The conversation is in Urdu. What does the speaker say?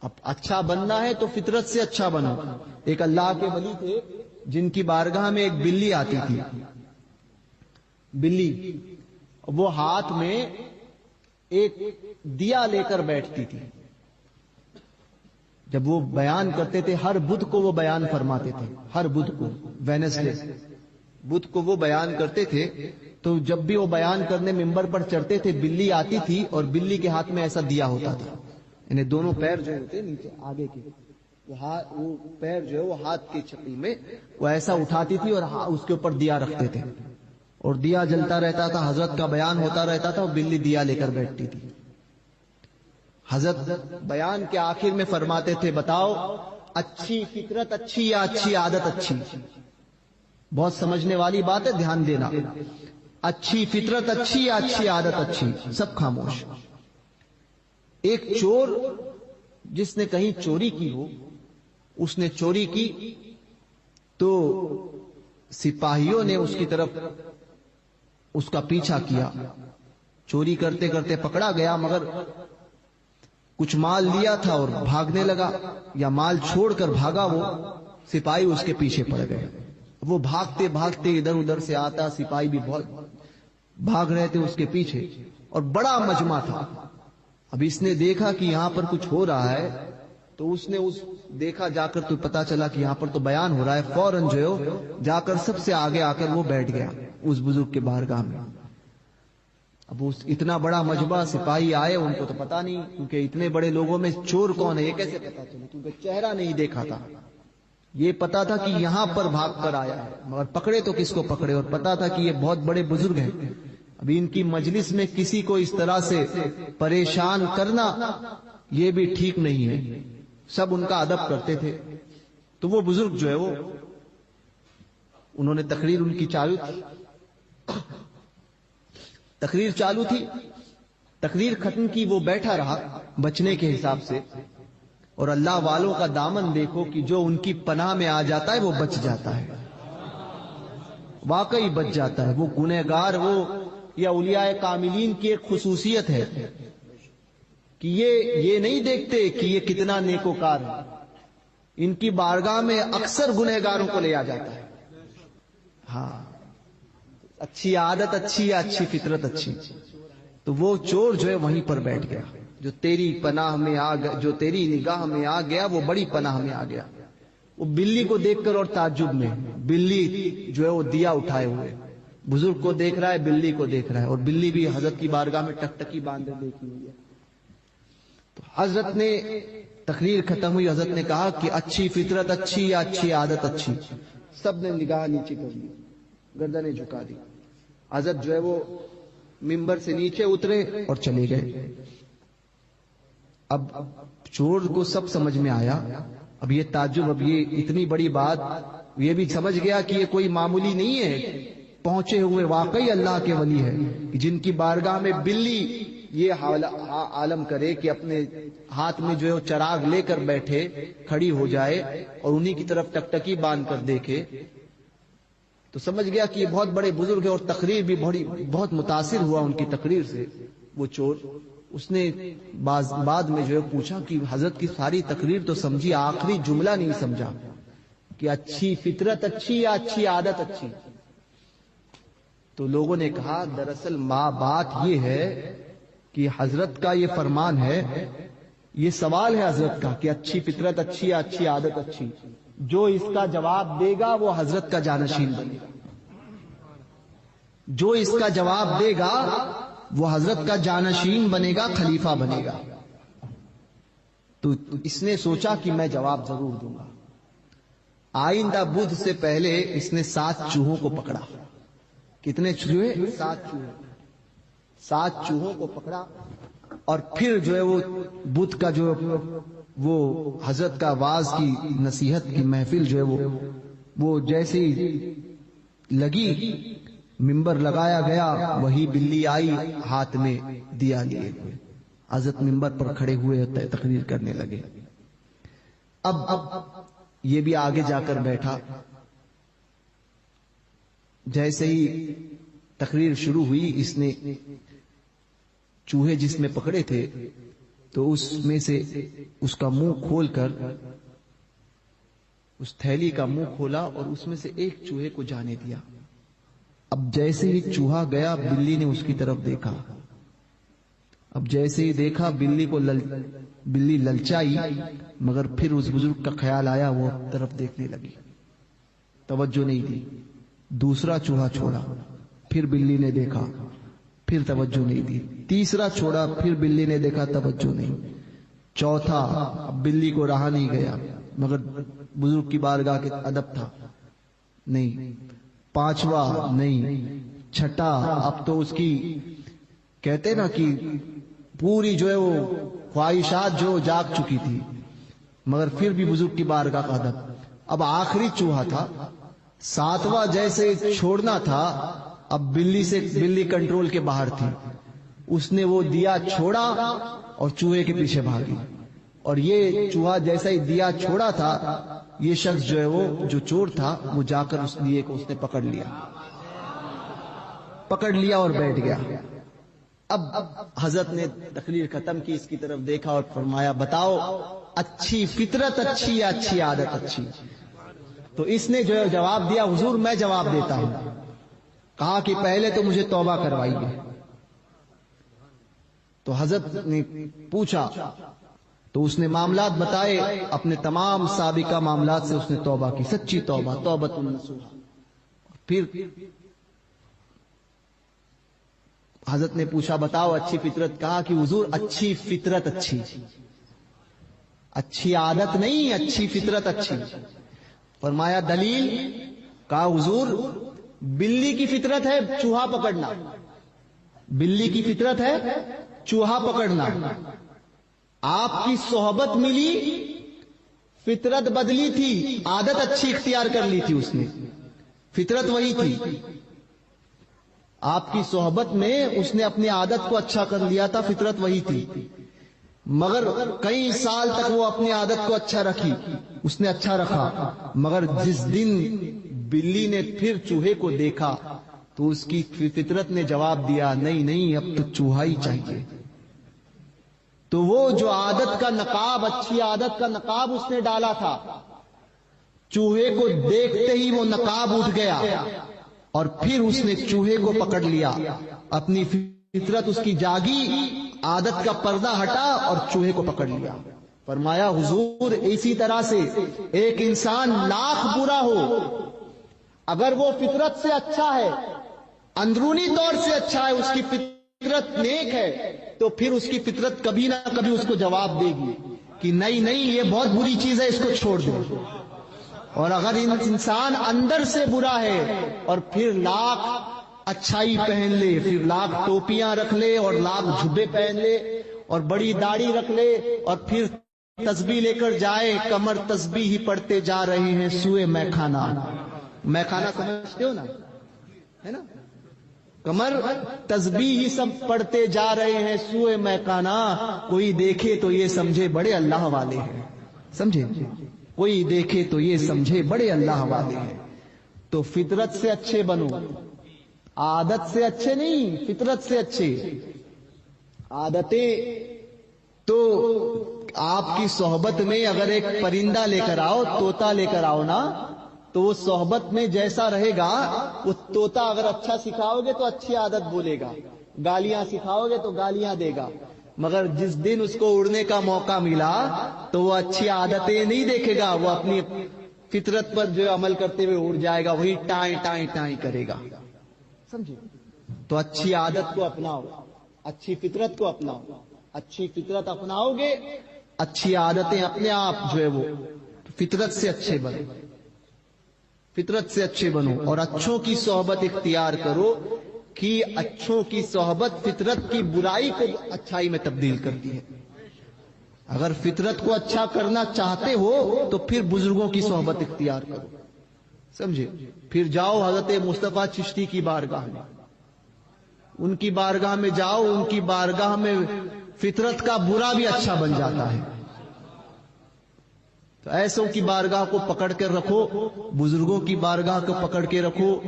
اب اچھا بننا ہے تو فطرت سے اچھا بنو. ایک اللہ کے ولی تھے جن کی بارگاہ میں ایک بلی آتی تھی. بلی وہ ہاتھ میں ایک دیا لے کر بیٹھتی تھی. جب وہ بیان کرتے تھے ہر بدھ کو وہ بیان فرماتے تھے, ہر بدھ کو, وینسڈے بدھ کو وہ بیان کرتے تھے. تو جب بھی وہ بیان کرنے ممبر پر چڑھتے تھے بلی آتی تھی اور بلی کے ہاتھ میں ایسا دیا ہوتا تھا. یعنی دونوں پیر جو ہوتے نیچے آگے کے وہ پیر جو ہے وہ ہاتھ کی شکل میں وہ ایسا اٹھاتی تھی اور اس کے اوپر دیا رکھتے تھے اور دیا جلتا رہتا تھا. حضرت کا بیان ہوتا رہتا تھا اور بلی دیا لے کر بیٹھتی تھی. حضرت بیان کے آخر میں فرماتے تھے بتاؤ اچھی فطرت اچھی یا اچھی عادت اچھی. بہت سمجھنے والی بات ہے, دھیان دینا. اچھی فطرت اچھی یا اچھی عادت اچھی. سب خاموش. ایک چور جس نے کہیں چوری کی ہو, اس نے چوری کی تو سپاہیوں نے اس کی طرف اس کا پیچھا کیا. چوری کرتے کرتے پکڑا گیا مگر کچھ مال لیا تھا اور بھاگنے لگا, یا مال چھوڑ کر بھاگا. وہ سپاہی اس کے پیچھے پڑ گئے. وہ بھاگتے بھاگتے ادھر ادھر سے آتا, سپاہی بھی بہت بھاگ رہے تھے اس کے پیچھے, اور بڑا مجمع تھا. اب اس نے دیکھا کہ یہاں پر کچھ ہو رہا ہے تو اس نے دیکھا جا کر, تو پتا چلا کہ یہاں پر تو بیان ہو رہا ہے. فوراً جو ہے جا کر سب سے آگے آ کر وہ بیٹھ گیا اس بزرگ کے بارگاہ میں. اب اتنا بڑا مجمع, سپاہی آئے, ان کو تو پتا نہیں کیونکہ اتنے بڑے لوگوں میں چور کون ہے یہ کیسے پتا چلے, کیونکہ چہرہ نہیں دیکھا تھا. یہ پتا تھا کہ یہاں پر بھاگ کر آیا ہے, مگر پکڑے تو کس کو پکڑے, اور پتا تھا کہ یہ بہت بڑے بزرگ ہیں. ابھی ان کی مجلس میں کسی کو اس طرح سے پریشان کرنا یہ بھی ٹھیک نہیں ہے. سب ان کا ادب کرتے تھے. تو وہ بزرگ جو ہے وہ انہوں نے تقریر ان کی چالو تھی, تقریر چالو تھی, تقریر ختم کی, وہ بیٹھا رہا بچنے کے حساب سے. اور اللہ والوں کا دامن دیکھو کہ جو ان کی پناہ میں آ جاتا ہے وہ بچ جاتا ہے, واقعی بچ جاتا ہے. وہ گنہگار, وہ یا اولیاء کاملین کی ایک خصوصیت ہے کہ یہ نہیں دیکھتے کہ یہ کتنا نیکوکار ہے. ان کی بارگاہ میں اکثر گنہگاروں کو لے آ جاتا ہے. ہاں, اچھی عادت اچھی یا اچھی فطرت اچھی. تو وہ چور جو ہے وہیں پر بیٹھ گیا. جو تیری پناہ میں آ گیا, جو تیری نگاہ میں آ گیا وہ بڑی پناہ میں آ گیا. وہ بلی کو دیکھ کر اور تعجب میں, بلی جو ہے وہ دیا اٹھائے ہوئے, بزرگ کو دیکھ رہا ہے, بلی کو دیکھ رہا ہے, اور بلی بھی حضرت کی بارگاہ میں ٹکٹکی باندھے دیکھی ہوئی ہے. تو حضرت نے تقریر ختم ہوئی, حضرت نے کہا کہ اچھی فطرت اچھی یا اچھی عادت اچھی. سب نے نگاہ نیچے کر لی, گردنیں جھکا دی. حضرت جو ہے وہ ممبر سے نیچے اترے اور چلے گئے. اب چور کو سب سمجھ میں آیا. اب یہ تعجب, اب یہ اتنی بڑی بات, یہ بھی سمجھ گیا کہ یہ کوئی معمولی نہیں ہے. پہنچے ہوئے واقعی اللہ کے ولی ہے کہ جن کی بارگاہ میں بلی یہ عالم کرے کہ اپنے ہاتھ میں جو ہے چراغ لے کر بیٹھے, کھڑی ہو جائے اور انہی کی طرف ٹکٹکی باندھ کر دیکھے. تو سمجھ گیا کہ یہ بہت بڑے بزرگ ہے, اور تقریر بھی بہت متاثر ہوا ان کی تقریر سے. وہ چور, اس نے بعد میں جو ہے پوچھا کہ حضرت کی ساری تقریر تو سمجھی, آخری جملہ نہیں سمجھا کہ اچھی فطرت اچھی یا اچھی عادت اچھی. تو لوگوں نے کہا دراصل بات یہ ہے کہ حضرت کا یہ فرمان ہے, یہ سوال ہے حضرت کا کہ اچھی فطرت اچھی یا اچھی عادت اچھی. جو اس کا جواب دے گا وہ حضرت کا جانشین بنے گا. جو اس کا جواب دے گا وہ حضرت کا جانشین بنے گا, خلیفہ بنے گا. تو اس نے سوچا کہ میں جواب ضرور دوں گا. آئندہ بدھ سے پہلے اس نے 7 چوہوں کو پکڑا. کتنے چوہے؟ 7 چوہے. 7 چوہوں کو پکڑا اور پھر جو ہے وہ بدھ کا جو وہ حضرت کا واز کی نصیحت کی محفل جو ہے وہ جیسے لگی, ممبر لگایا گیا, وہی بلی آئی ہاتھ میں دیا لیے ہوئے. حضرت ممبر پر کھڑے ہوئے تقریر کرنے لگے. اب یہ بھی آگے جا کر بیٹھا. جیسے ہی تقریر شروع ہوئی, اس نے چوہے جس میں پکڑے تھے تو اس میں سے اس کا منہ کھول کر اس تھیلی کا منہ کھولا اور اس میں سے ایک چوہے کو جانے دیا. اب جیسے ہی چوہا گیا بلی نے اس کی طرف دیکھا. اب جیسے ہی دیکھا بلی للچائی مگر پھر اس بزرگ کا خیال آیا, وہ طرف دیکھنے لگی, توجہ نہیں دی. دوسرا چوہا چھوڑا, پھر بلی نے دیکھا, پھر توجہ نہیں دی. تیسرا چھوڑا, پھر بلی نے دیکھا, توجہ نہیں. چوتھا, اب بلی کو رہا نہیں گیا مگر بزرگ کی بارگاہ کے ادب تھا, نہیں. پانچواں نہیں. چھٹا, اب تو اس کی کہتے نا کہ پوری جو ہے وہ خواہشات جو جاگ چکی تھی, مگر پھر بھی بزرگ کی بارگاہ کا ادب. اب آخری چوہا تھا, ساتواں جیسے چھوڑنا تھا, اب بلی کنٹرول کے باہر تھی. اس نے وہ دیا چھوڑا اور چوہے کے پیچھے بھاگی. اور یہ چوہا جیسا ہی دیا چھوڑا تھا, یہ شخص جو ہے وہ جو چور تھا وہ جا کر اس دیے کو اس نے پکڑ لیا اور بیٹھ گیا. اب حضرت نے تقریر ختم کی, اس کی طرف دیکھا اور فرمایا بتاؤ اچھی فطرت اچھی یا اچھی عادت اچھی؟ تو اس نے جو ہے جواب دیا, حضور میں جواب دیتا ہوں. کہا کہ پہلے تو مجھے توبہ کروائیے. تو حضرت نے پوچھا تو اس نے معاملات بتائے, اپنے تمام سابقہ معاملات سے اس نے توبہ کی, سچی توبہ, توبۃ نصوحہ. پھر حضرت نے پوچھا بتاؤ اچھی فطرت؟ کہا کہ حضور اچھی فطرت اچھی, اچھی عادت نہیں, اچھی فطرت اچھی. فرمایا دلیل؟ کہا حضور بلی کی فطرت ہے چوہا پکڑنا, بلی کی فطرت ہے چوہا پکڑنا. آپ کی صحبت ملی, فطرت بدلی تھی, عادت اچھی اختیار کر لی تھی اس نے, فطرت وہی تھی. آپ کی صحبت میں اس نے اپنی عادت کو اچھا کر لیا تھا, فطرت وہی تھی. مگر کئی سال تک وہ اپنی عادت کو اچھا رکھی, اس نے اچھا رکھا. مگر جس دن بلی نے پھر چوہے کو دیکھا تو اس کی فطرت نے جواب دیا نہیں, اب تو چوہا ہی چاہیے. تو وہ جو عادت کا نقاب, اچھی عادت کا نقاب اس نے ڈالا تھا, چوہے کو دیکھتے ہی وہ نقاب اٹھ گیا اور پھر اس نے چوہے کو پکڑ لیا. اپنی فطرت اس کی جاگی, عادت کا پردہ ہٹا اور چوہے کو پکڑ لیا. فرمایا حضور اسی طرح سے ایک انسان لاکھ برا ہو, اگر وہ فطرت سے اچھا ہے, اندرونی طور سے اچھا ہے, اس کی فطرت نیک ہے, تو پھر اس کی فطرت کبھی نہ کبھی اس کو جواب دے گی کہ نہیں یہ بہت بری چیز ہے, اس کو چھوڑ دو. اور اگر انسان اندر سے برا ہے اور پھر لاکھ اچھائی پہن لے, پھر لاکھ ٹوپیاں رکھ لے اور لاکھ جھبے پہن لے اور بڑی داڑھی رکھ لے اور پھر تسبیح لے کر جائے, کمر تسبیح ہی پڑھتے جا رہے ہیں سوئے میخانہ. میخانہ سمجھتے ہو نا, ہے نا, کمر تسبیح ہی سب پڑھتے جا رہے ہیں سوئے میخانہ. کوئی دیکھے تو یہ سمجھے بڑے اللہ والے ہیں, سمجھے, کوئی دیکھے تو یہ سمجھے بڑے اللہ والے ہیں. تو فطرت سے اچھے بنو, عادت سے اچھے نہیں, فطرت سے اچھے. عادتیں تو آپ کی صحبت میں اگر ایک پرندہ لے کر آؤ, طوطا لے کر آؤ نا, تو وہ صحبت میں جیسا رہے گا, وہ طوطا اگر اچھا سکھاؤ گے تو اچھی عادت بولے گا, گالیاں سکھاؤ گے تو گالیاں دے گا. مگر جس دن اس کو اڑنے کا موقع ملا تو وہ اچھی عادتیں نہیں دیکھے گا, وہ اپنی فطرت پر جو عمل کرتے ہوئے اڑ جائے گا, وہی ٹائیں ٹائیں ٹائیں کرے گا. سمجھے؟ تو اچھی عادت کو اپناؤ, اچھی فطرت کو اپناؤ. اچھی فطرت اپناؤ گے, اچھی عادتیں اپنے آپ جو ہے وہ فطرت سے اچھے بنو, فطرت سے اچھے بنو. اور اچھوں کی صحبت اختیار کرو کہ اچھوں کی صحبت فطرت کی برائی کو اچھائی میں تبدیل کرتی ہے. اگر فطرت کو اچھا کرنا چاہتے ہو تو پھر بزرگوں کی صحبت اختیار کرو, سمجھے. پھر جاؤ حضرت مصطفیٰ چشتی کی بارگاہ میں, ان کی بارگاہ میں جاؤ, ان کی بارگاہ میں فطرت کا برا بھی اچھا بن جاتا ہے. تو ایسوں کی بارگاہ کو پکڑ کر رکھو, بزرگوں کی بارگاہ کو پکڑ کے رکھو.